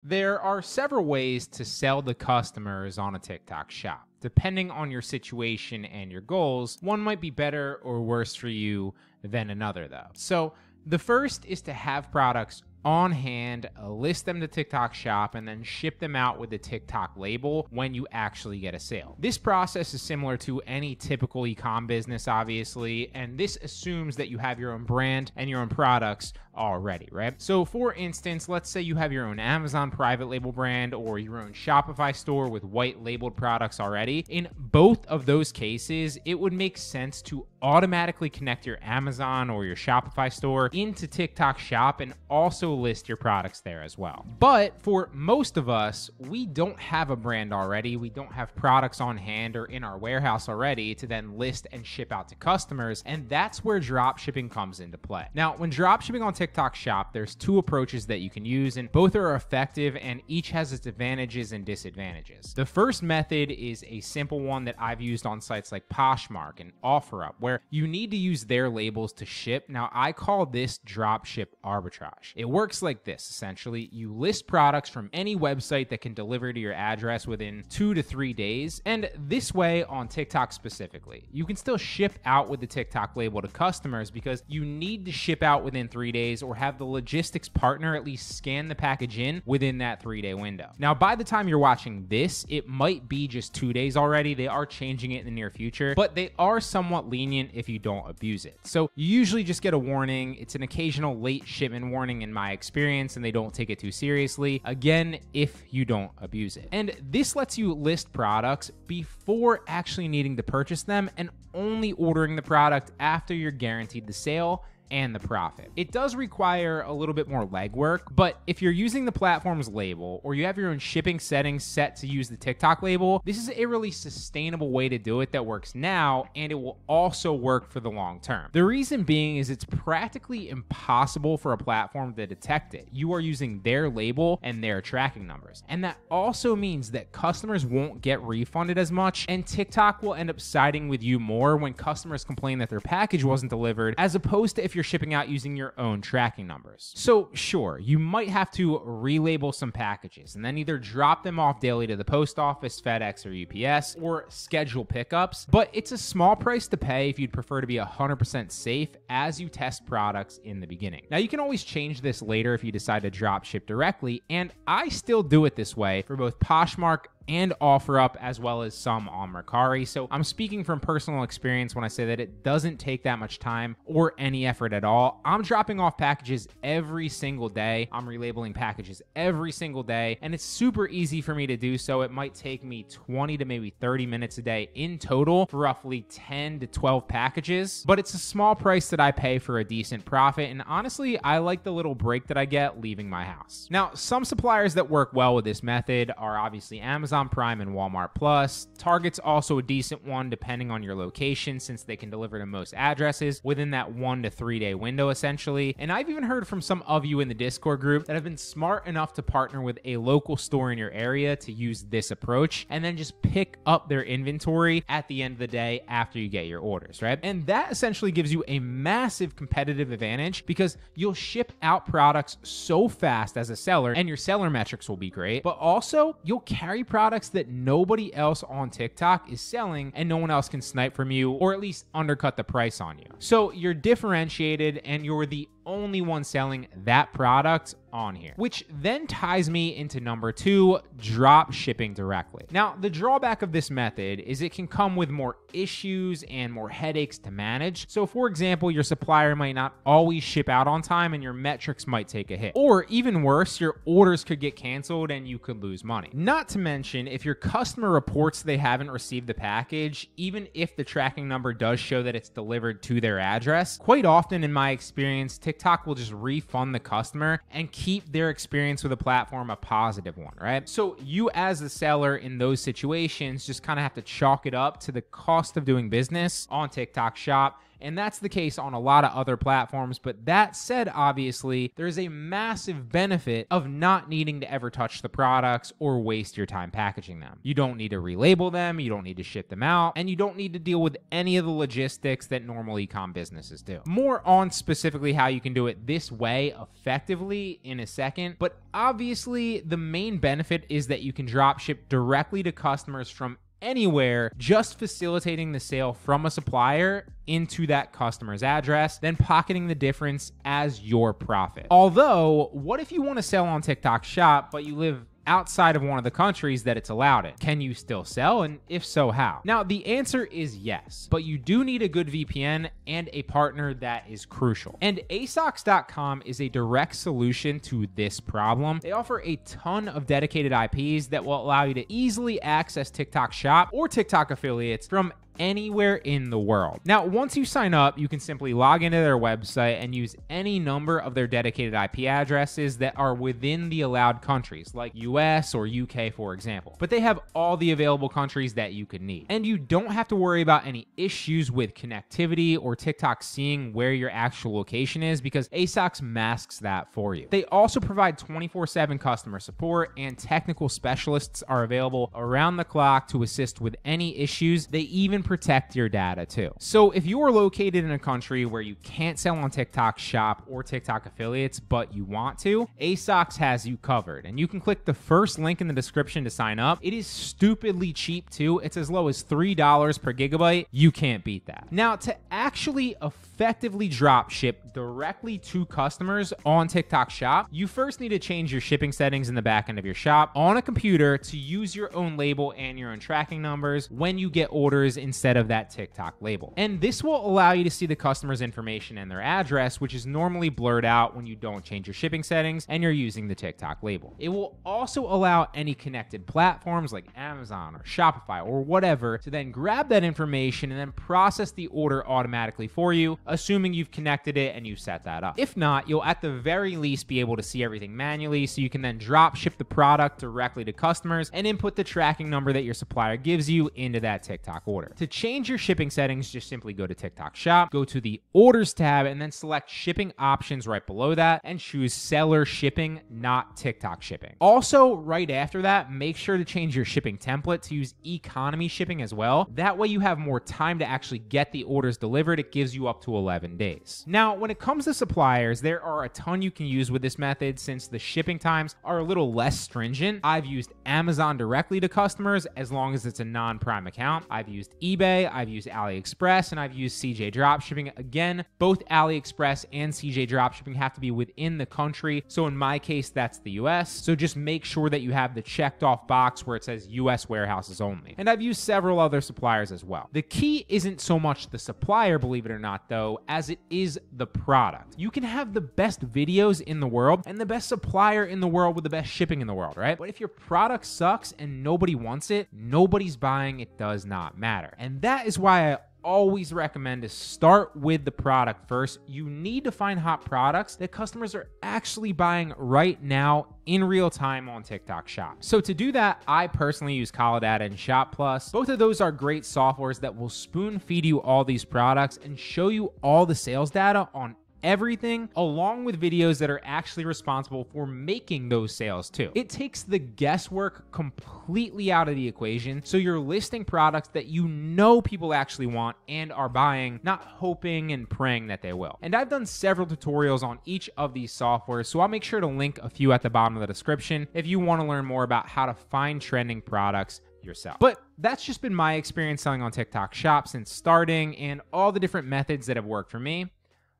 There are several ways to sell to customers on a TikTok shop. Depending on your situation and your goals, one might be better or worse for you than another, though. So, the first is to have products on hand, list them to TikTok shop, and then ship them out with the TikTok label when you actually get a sale. This process is similar to any typical e-com business, obviously, and this assumes that you have your own brand and your own products already, right? So for instance, let's say you have your own Amazon private label brand or your own Shopify store with white labeled products already. In both of those cases, it would make sense to automatically connect your Amazon or your Shopify store into TikTok shop and also list your products there as well. But for most of us, we don't have a brand already. We don't have products on hand or in our warehouse already to then list and ship out to customers. And that's where drop shipping comes into play. Now, when drop shipping on TikTok shop, there's two approaches that you can use, and both are effective and each has its advantages and disadvantages. The first method is a simple one that I've used on sites like Poshmark and OfferUp, where you need to use their labels to ship. Now, I call this drop ship arbitrage. It works like this. Essentially, you list products from any website that can deliver to your address within 2 to 3 days. And this way on TikTok specifically, you can still ship out with the TikTok label to customers because you need to ship out within 3 days or have the logistics partner at least scan the package in within that 3-day window. Now, by the time you're watching this, it might be just 2 days already. They are changing it in the near future, but they are somewhat lenient if you don't abuse it. So you usually just get a warning. It's an occasional late shipment warning in my experience, and they don't take it too seriously. Again, if you don't abuse it. And this lets you list products before actually needing to purchase them and only ordering the product after you're guaranteed the sale and the profit. It does require a little bit more legwork, but if you're using the platform's label or you have your own shipping settings set to use the TikTok label, this is a really sustainable way to do it that works now, and it will also work for the long term. The reason being is it's practically impossible for a platform to detect it. You are using their label and their tracking numbers. And that also means that customers won't get refunded as much, and TikTok will end up siding with you more when customers complain that their package wasn't delivered, as opposed to if you're shipping out using your own tracking numbers. So sure, you might have to relabel some packages and then either drop them off daily to the post office, FedEx, or UPS, or schedule pickups, but it's a small price to pay if you'd prefer to be 100% safe as you test products in the beginning. Now, you can always change this later if you decide to drop ship directly, and I still do it this way for both Poshmark and OfferUp, as well as some on Mercari. So I'm speaking from personal experience when I say that it doesn't take that much time or any effort at all. I'm dropping off packages every single day. I'm relabeling packages every single day, and it's super easy for me to do so. It might take me 20 to maybe 30 minutes a day in total for roughly 10 to 12 packages, but it's a small price that I pay for a decent profit, and honestly, I like the little break that I get leaving my house. Now, some suppliers that work well with this method are obviously Amazon Prime and Walmart Plus. Target's also a decent one depending on your location, since they can deliver to most addresses within that 1 to 3 day window essentially. And I've even heard from some of you in the Discord group that have been smart enough to partner with a local store in your area to use this approach and then just pick up their inventory at the end of the day after you get your orders, right? And that essentially gives you a massive competitive advantage because you'll ship out products so fast as a seller and your seller metrics will be great, but also you'll carry products that nobody else on TikTok is selling and no one else can snipe from you or at least undercut the price on you. So you're differentiated and you're the only one selling that product on here, which then ties me into number 2, drop shipping directly. Now, the drawback of this method is it can come with more issues and more headaches to manage. So for example, your supplier might not always ship out on time and your metrics might take a hit. Or even worse, your orders could get canceled and you could lose money. Not to mention, if your customer reports they haven't received the package, even if the tracking number does show that it's delivered to their address, quite often in my experience, TikTok will just refund the customer and keep their experience with the platform a positive one, right? So you as the seller in those situations just kind of have to chalk it up to the cost of doing business on TikTok shop And that's the case on a lot of other platforms. But that said, obviously, there's a massive benefit of not needing to ever touch the products or waste your time packaging them. You don't need to relabel them, you don't need to ship them out, and you don't need to deal with any of the logistics that normal e-com businesses do. More on specifically how you can do it this way effectively in a second, but obviously the main benefit is that you can drop ship directly to customers from anywhere, just facilitating the sale from a supplier into that customer's address, then pocketing the difference as your profit. Although, what if you want to sell on TikTok Shop, but you live outside of one of the countries that it's allowed in? Can you still sell? And if so, how? Now, the answer is yes, but you do need a good VPN and a partner that is crucial. And ASOX.com is a direct solution to this problem. They offer a ton of dedicated IPs that will allow you to easily access TikTok Shop or TikTok affiliates from anywhere in the world. Now, once you sign up, you can simply log into their website and use any number of their dedicated IP addresses that are within the allowed countries, like US or UK, for example. But they have all the available countries that you could need. And you don't have to worry about any issues with connectivity or TikTok seeing where your actual location is, because ASOX masks that for you. They also provide 24/7 customer support, and technical specialists are available around the clock to assist with any issues. They even protect your data too. So if you are located in a country where you can't sell on TikTok Shop or TikTok affiliates, but you want to, ASOX has you covered. And you can click the first link in the description to sign up. It is stupidly cheap too. It's as low as $3 per gigabyte. You can't beat that. Now, to actually effectively drop ship directly to customers on TikTok Shop, you first need to change your shipping settings in the back end of your shop on a computer to use your own label and your own tracking numbers when you get orders instead of that TikTok label. And this will allow you to see the customer's information and their address, which is normally blurred out when you don't change your shipping settings and you're using the TikTok label. It will also allow any connected platforms like Amazon or Shopify or whatever to then grab that information and then process the order automatically for you, assuming you've connected it and you set that up. If not, you'll at the very least be able to see everything manually, so you can then drop ship the product directly to customers and input the tracking number that your supplier gives you into that TikTok order. To change your shipping settings, just simply go to TikTok Shop, go to the Orders tab, and then select Shipping Options right below that and choose Seller Shipping, not TikTok Shipping. Also, right after that, make sure to change your shipping template to use economy shipping as well. That way you have more time to actually get the orders delivered. It gives you up to 11 days. Now, when it comes to suppliers, there are a ton you can use with this method since the shipping times are a little less stringent. I've used Amazon directly to customers as long as it's a non-Prime account. I've used eBay, I've used AliExpress, and I've used CJ Dropshipping. Again, both AliExpress and CJ Dropshipping have to be within the country. So in my case, that's the US. So just make sure that you have the checked off box where it says US warehouses only. And I've used several other suppliers as well. The key isn't so much the supplier, believe it or not, though, as it is the product. You can have the best videos in the world and the best supplier in the world with the best shipping in the world, right? But if your product sucks and nobody wants it, nobody's buying, it does not matter. And that is why I always recommend to start with the product first. You need to find hot products that customers are actually buying right now in real time on TikTok Shop. So to do that, I personally use Colodata and Shop Plus. Both of those are great softwares that will spoon feed you all these products and show you all the sales data on everything, along with videos that are actually responsible for making those sales too. It takes the guesswork completely out of the equation, so you're listing products that you know people actually want and are buying, not hoping and praying that they will. And I've done several tutorials on each of these softwares, so I'll make sure to link a few at the bottom of the description if you want to learn more about how to find trending products yourself. But that's just been my experience selling on TikTok Shop since starting and all the different methods that have worked for me.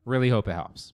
Really hope it helps.